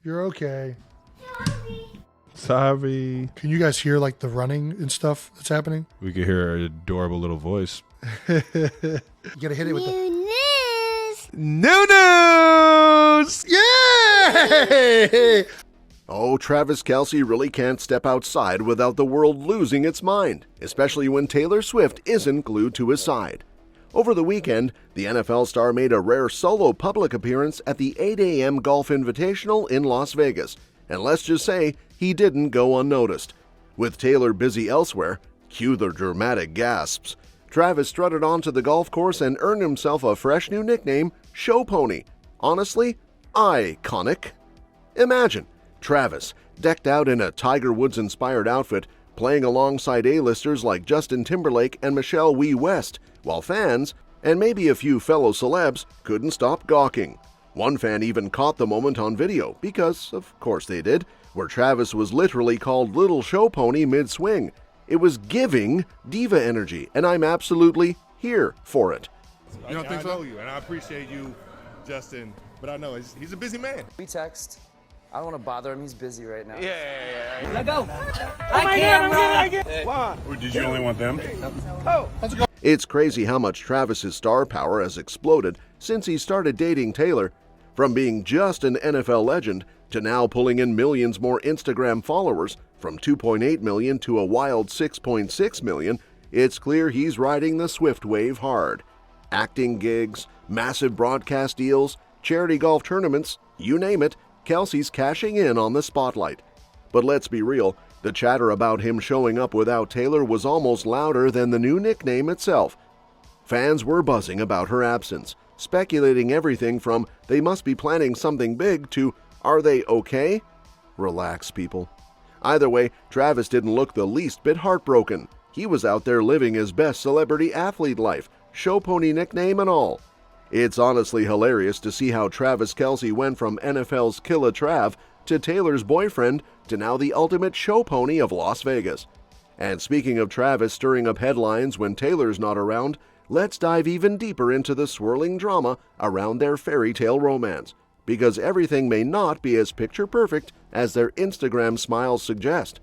You're okay. Sorry. Can you guys hear like the running and stuff that's happening? We could hear her adorable little voice. You gotta hit it with the New news! Yay! Oh, Travis Kelce really can't step outside without the world losing its mind, especially when Taylor Swift isn't glued to his side. Over the weekend, the NFL star made a rare solo public appearance at the 8 a.m. Golf Invitational in Las Vegas, and let's just say he didn't go unnoticed. With Taylor busy elsewhere, cue the dramatic gasps, Travis strutted onto the golf course and earned himself a fresh new nickname, Show Pony. Honestly, iconic. Imagine Travis, decked out in a Tiger Woods-inspired outfit, playing alongside A-listers like Justin Timberlake and Michelle Wee West, while fans, and maybe a few fellow celebs, couldn't stop gawking. One fan even caught the moment on video, because, of course they did, where Travis was literally called Little Show Pony mid-swing. It was giving diva energy, and I'm absolutely here for it. You don't think so? I know you, and I appreciate you, Justin, but I know he's a busy man. We text. I don't want to bother him. He's busy right now. Yeah. Let go. I can't. Why? Or did you only want them? It's crazy how much Travis's star power has exploded since he started dating Taylor. From being just an NFL legend to now pulling in millions more Instagram followers, from 2.8 million to a wild 6.6 million, it's clear he's riding the Swift wave hard. Acting gigs, massive broadcast deals, charity golf tournaments, you name it, Kelce's cashing in on the spotlight. But let's be real, the chatter about him showing up without Taylor was almost louder than the new nickname itself. Fans were buzzing about her absence, speculating everything from they must be planning something big to are they okay? Relax, people. Either way, Travis didn't look the least bit heartbroken. He was out there living his best celebrity athlete life, show pony nickname and all. It's honestly hilarious to see how Travis Kelce went from NFL's Killa Trav to Taylor's boyfriend to now the ultimate show pony of Las Vegas. And speaking of Travis stirring up headlines when Taylor's not around, let's dive even deeper into the swirling drama around their fairy tale romance, because everything may not be as picture perfect as their Instagram smiles suggest.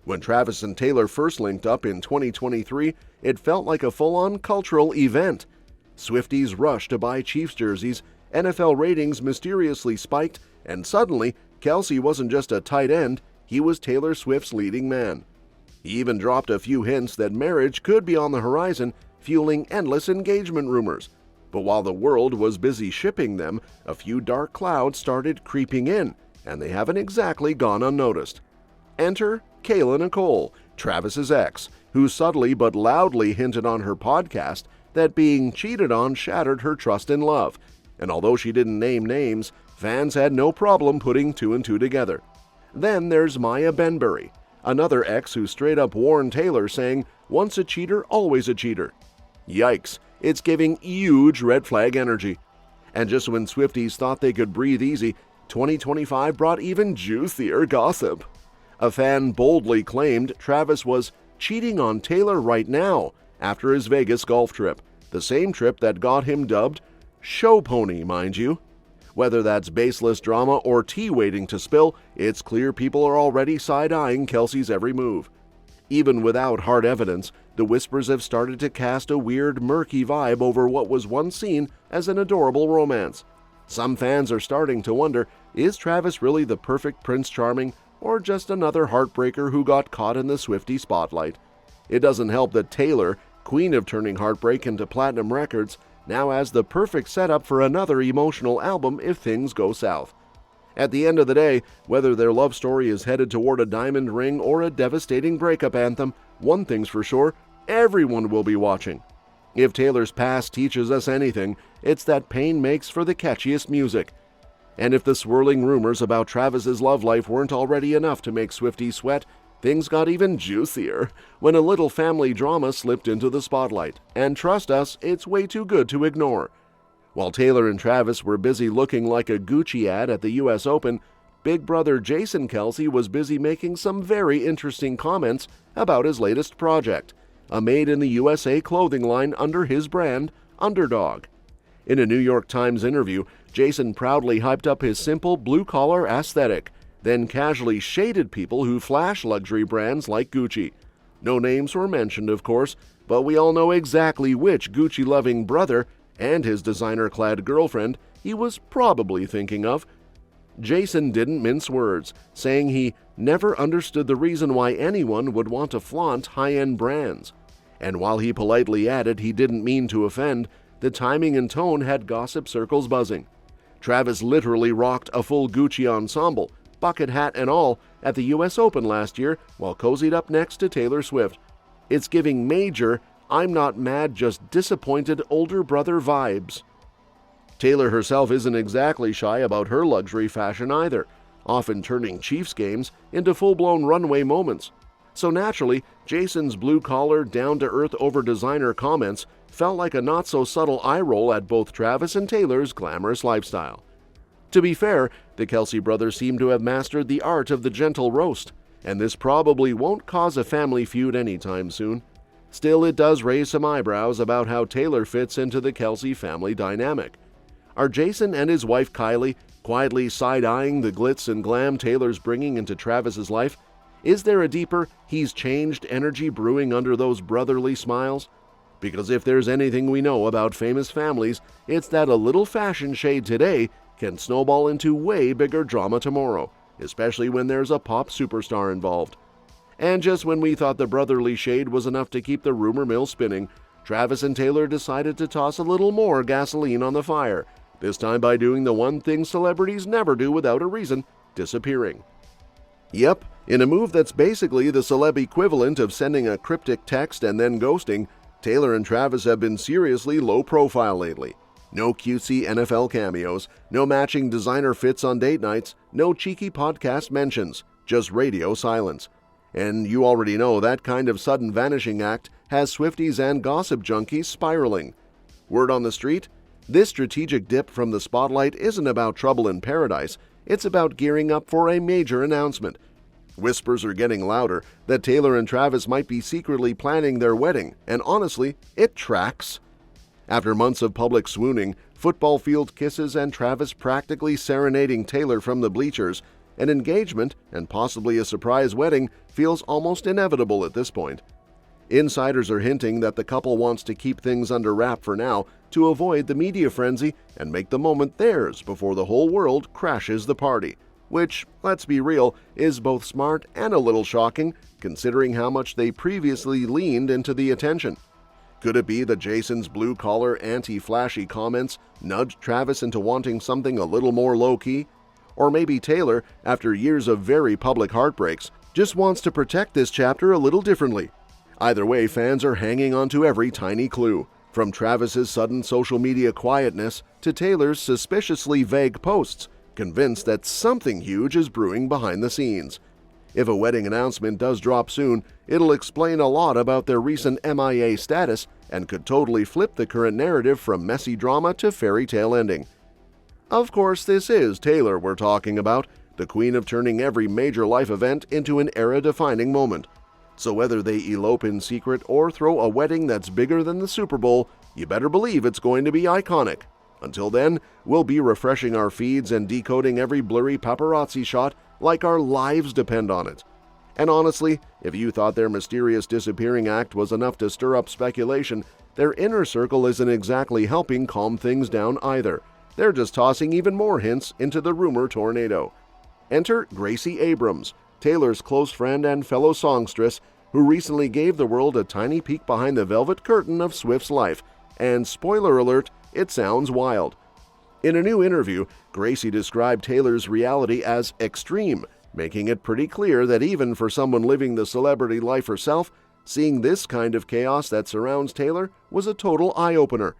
When Travis and Taylor first linked up in 2023, it felt like a full-on cultural event. Swifties rushed to buy Chiefs jerseys, NFL ratings mysteriously spiked, and suddenly, Kelce wasn't just a tight end, he was Taylor Swift's leading man. He even dropped a few hints that marriage could be on the horizon, fueling endless engagement rumors. But while the world was busy shipping them, a few dark clouds started creeping in, and they haven't exactly gone unnoticed. Enter Kayla Nicole, Travis's ex, who subtly but loudly hinted on her podcast that being cheated on shattered her trust in love. And although she didn't name names, fans had no problem putting two and two together. Then there's Maya Benbury, another ex who straight up warned Taylor, saying, "Once a cheater, always a cheater." Yikes, it's giving huge red flag energy. And just when Swifties thought they could breathe easy, 2025 brought even juicier gossip. A fan boldly claimed Travis was cheating on Taylor right now after his Vegas golf trip, the same trip that got him dubbed Show Pony, mind you. Whether that's baseless drama or tea waiting to spill, it's clear people are already side-eyeing Kelce's every move. Even without hard evidence, the whispers have started to cast a weird, murky vibe over what was once seen as an adorable romance. Some fans are starting to wonder, is Travis really the perfect Prince Charming, or just another heartbreaker who got caught in the Swiftie spotlight? It doesn't help that Taylor, queen of turning heartbreak into platinum records, now has the perfect setup for another emotional album if things go south. At the end of the day, whether their love story is headed toward a diamond ring or a devastating breakup anthem, one thing's for sure, everyone will be watching. If Taylor's past teaches us anything, it's that pain makes for the catchiest music. And if the swirling rumors about Travis's love life weren't already enough to make Swifties sweat, things got even juicier when a little family drama slipped into the spotlight. And trust us, it's way too good to ignore. While Taylor and Travis were busy looking like a Gucci ad at the US Open, big brother Jason Kelce was busy making some very interesting comments about his latest project, a made-in-the-USA clothing line under his brand, Underdog. In a New York Times interview, Jason proudly hyped up his simple blue-collar aesthetic, then casually shaded people who flash luxury brands like Gucci. No names were mentioned, of course, but we all know exactly which Gucci-loving brother and his designer-clad girlfriend he was probably thinking of. Jason didn't mince words, saying he never understood the reason why anyone would want to flaunt high-end brands. And while he politely added he didn't mean to offend, the timing and tone had gossip circles buzzing. Travis literally rocked a full Gucci ensemble, bucket hat and all, at the US Open last year while cozied up next to Taylor Swift. It's giving major, I'm not mad, just disappointed older brother vibes. Taylor herself isn't exactly shy about her luxury fashion either, often turning Chiefs games into full-blown runway moments. So naturally, Jason's blue-collar, down-to-earth over-designer comments felt like a not-so-subtle eye-roll at both Travis and Taylor's glamorous lifestyle. To be fair, the Kelce brothers seem to have mastered the art of the gentle roast, and this probably won't cause a family feud anytime soon. Still, it does raise some eyebrows about how Taylor fits into the Kelce family dynamic. Are Jason and his wife Kylie quietly side-eyeing the glitz and glam Taylor's bringing into Travis's life? Is there a deeper, he's changed energy brewing under those brotherly smiles? Because if there's anything we know about famous families, it's that a little fashion shade today can snowball into way bigger drama tomorrow, especially when there's a pop superstar involved. And just when we thought the brotherly shade was enough to keep the rumor mill spinning, Travis and Taylor decided to toss a little more gasoline on the fire, this time by doing the one thing celebrities never do without a reason: disappearing. Yep, in a move that's basically the celeb equivalent of sending a cryptic text and then ghosting, Taylor and Travis have been seriously low profile lately. No cutesy NFL cameos, no matching designer fits on date nights, no cheeky podcast mentions, just radio silence. And you already know that kind of sudden vanishing act has Swifties and gossip junkies spiraling. Word on the street? This strategic dip from the spotlight isn't about trouble in paradise, it's about gearing up for a major announcement. Whispers are getting louder that Taylor and Travis might be secretly planning their wedding, and honestly, it tracks. After months of public swooning, football field kisses, and Travis practically serenading Taylor from the bleachers, an engagement, and possibly a surprise wedding, feels almost inevitable at this point. Insiders are hinting that the couple wants to keep things under wrap for now to avoid the media frenzy and make the moment theirs before the whole world crashes the party. Which, let's be real, is both smart and a little shocking, considering how much they previously leaned into the attention. Could it be that Jason's blue-collar, anti-flashy comments nudged Travis into wanting something a little more low-key? Or maybe Taylor, after years of very public heartbreaks, just wants to protect this chapter a little differently. Either way, fans are hanging on to every tiny clue, from Travis's sudden social media quietness to Taylor's suspiciously vague posts, convinced that something huge is brewing behind the scenes. If a wedding announcement does drop soon, it'll explain a lot about their recent MIA status and could totally flip the current narrative from messy drama to fairy tale ending. Of course, this is Taylor we're talking about, the queen of turning every major life event into an era-defining moment. So whether they elope in secret or throw a wedding that's bigger than the Super Bowl, you better believe it's going to be iconic. Until then, we'll be refreshing our feeds and decoding every blurry paparazzi shot like our lives depend on it. And honestly, if you thought their mysterious disappearing act was enough to stir up speculation, their inner circle isn't exactly helping calm things down either. They're just tossing even more hints into the rumor tornado. Enter Gracie Abrams, Taylor's close friend and fellow songstress, who recently gave the world a tiny peek behind the velvet curtain of Swift's life. And spoiler alert, it sounds wild. In a new interview, Gracie described Taylor's reality as extreme, making it pretty clear that even for someone living the celebrity life herself, seeing this kind of chaos that surrounds Taylor was a total eye-opener.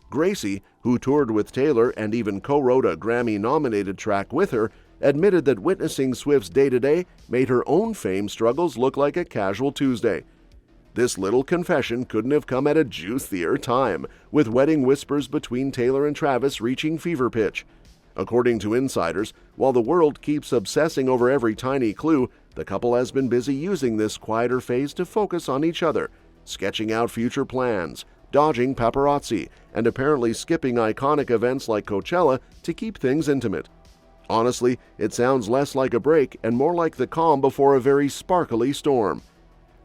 Gracie, who toured with Taylor and even co-wrote a Grammy-nominated track with her, admitted that witnessing Swift's day-to-day made her own fame struggles look like a casual Tuesday. This little confession couldn't have come at a juicier time, with wedding whispers between Taylor and Travis reaching fever pitch. According to insiders, while the world keeps obsessing over every tiny clue, the couple has been busy using this quieter phase to focus on each other, sketching out future plans, dodging paparazzi, and apparently skipping iconic events like Coachella to keep things intimate. Honestly, it sounds less like a break and more like the calm before a very sparkly storm.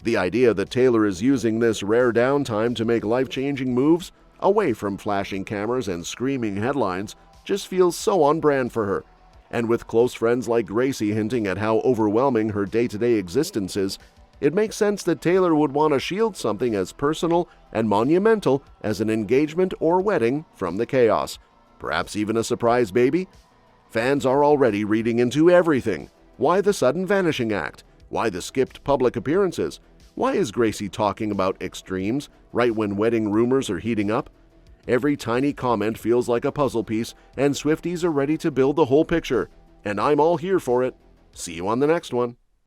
The idea that Taylor is using this rare downtime to make life-changing moves, away from flashing cameras and screaming headlines, just feels so on brand for her. And with close friends like Gracie hinting at how overwhelming her day-to-day existence is, it makes sense that Taylor would want to shield something as personal and monumental as an engagement or wedding from the chaos. Perhaps even a surprise baby? Fans are already reading into everything. Why the sudden vanishing act? Why the skipped public appearances? Why is Gracie talking about extremes right when wedding rumors are heating up? Every tiny comment feels like a puzzle piece, and Swifties are ready to build the whole picture. And I'm all here for it. See you on the next one.